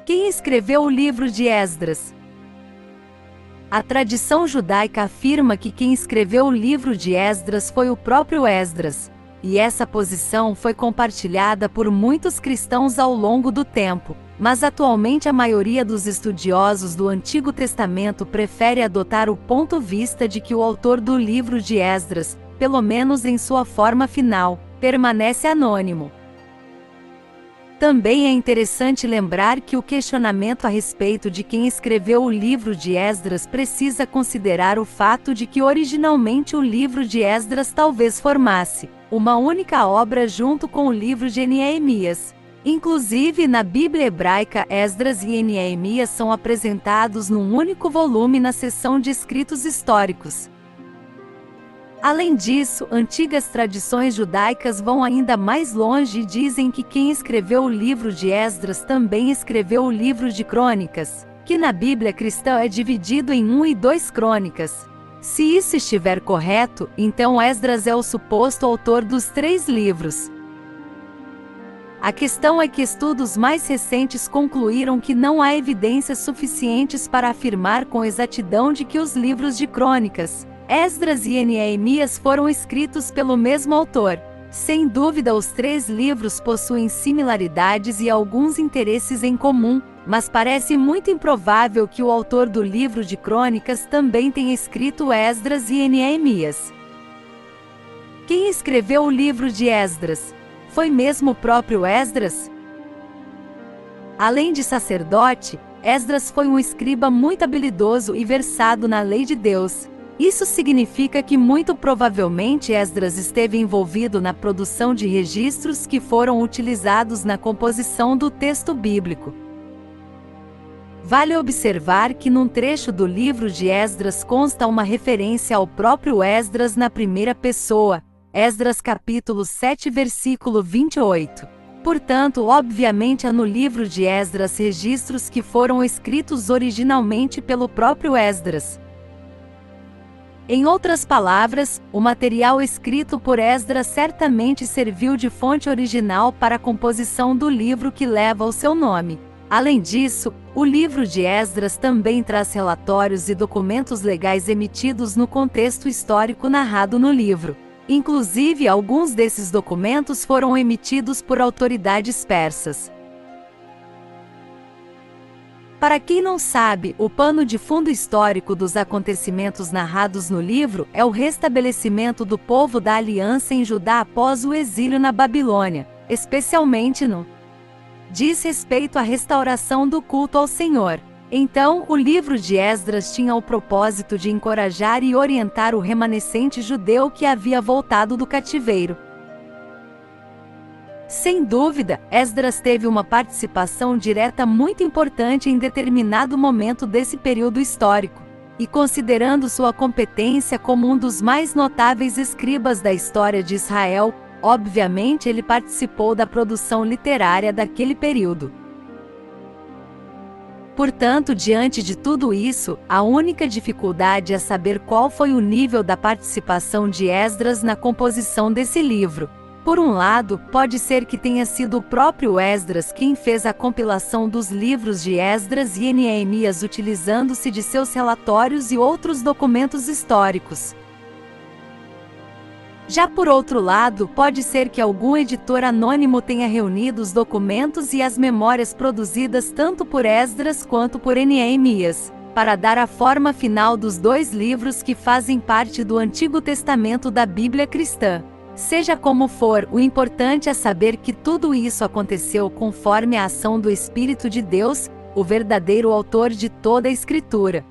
Quem escreveu o livro de Esdras? A tradição judaica afirma que quem escreveu o livro de Esdras foi o próprio Esdras, e essa posição foi compartilhada por muitos cristãos ao longo do tempo, mas atualmente a maioria dos estudiosos do Antigo Testamento prefere adotar o ponto de vista de que o autor do livro de Esdras, pelo menos em sua forma final, permanece anônimo. Também é interessante lembrar que o questionamento a respeito de quem escreveu o livro de Esdras precisa considerar o fato de que originalmente o livro de Esdras talvez formasse uma única obra junto com o livro de Neemias. Inclusive, na Bíblia hebraica, Esdras e Neemias são apresentados num único volume na seção de escritos históricos. Além disso, antigas tradições judaicas vão ainda mais longe e dizem que quem escreveu o livro de Esdras também escreveu o livro de Crônicas, que na Bíblia cristã é dividido em 1 e 2 crônicas. Se isso estiver correto, então Esdras é o suposto autor dos 3 livros. A questão é que estudos mais recentes concluíram que não há evidências suficientes para afirmar com exatidão de que os livros de Crônicas, Esdras e Neemias foram escritos pelo mesmo autor. Sem dúvida, os 3 livros possuem similaridades e alguns interesses em comum, mas parece muito improvável que o autor do livro de Crônicas também tenha escrito Esdras e Neemias. Quem escreveu o livro de Esdras? Foi mesmo o próprio Esdras? Além de sacerdote, Esdras foi um escriba muito habilidoso e versado na lei de Deus. Isso significa que muito provavelmente Esdras esteve envolvido na produção de registros que foram utilizados na composição do texto bíblico. Vale observar que num trecho do livro de Esdras consta uma referência ao próprio Esdras na primeira pessoa, Esdras capítulo 7 versículo 28. Portanto, obviamente há no livro de Esdras registros que foram escritos originalmente pelo próprio Esdras. Em outras palavras, o material escrito por Esdras certamente serviu de fonte original para a composição do livro que leva o seu nome. Além disso, o livro de Esdras também traz relatórios e documentos legais emitidos no contexto histórico narrado no livro. Inclusive, alguns desses documentos foram emitidos por autoridades persas. Para quem não sabe, o pano de fundo histórico dos acontecimentos narrados no livro é o restabelecimento do povo da aliança em Judá após o exílio na Babilônia, especialmente no diz respeito à restauração do culto ao Senhor. Então, o livro de Esdras tinha o propósito de encorajar e orientar o remanescente judeu que havia voltado do cativeiro. Sem dúvida, Esdras teve uma participação direta muito importante em determinado momento desse período histórico, e considerando sua competência como um dos mais notáveis escribas da história de Israel, obviamente ele participou da produção literária daquele período. Portanto, diante de tudo isso, a única dificuldade é saber qual foi o nível da participação de Esdras na composição desse livro. Por um lado, pode ser que tenha sido o próprio Esdras quem fez a compilação dos livros de Esdras e Neemias utilizando-se de seus relatórios e outros documentos históricos. Já por outro lado, pode ser que algum editor anônimo tenha reunido os documentos e as memórias produzidas tanto por Esdras quanto por Neemias, para dar a forma final dos 2 livros que fazem parte do Antigo Testamento da Bíblia cristã. Seja como for, o importante é saber que tudo isso aconteceu conforme a ação do Espírito de Deus, o verdadeiro autor de toda a Escritura.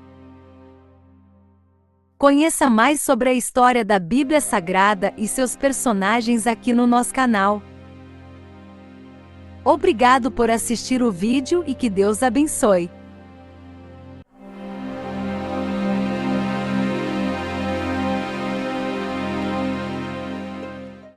Conheça mais sobre a história da Bíblia Sagrada e seus personagens aqui no nosso canal. Obrigado por assistir o vídeo e que Deus abençoe.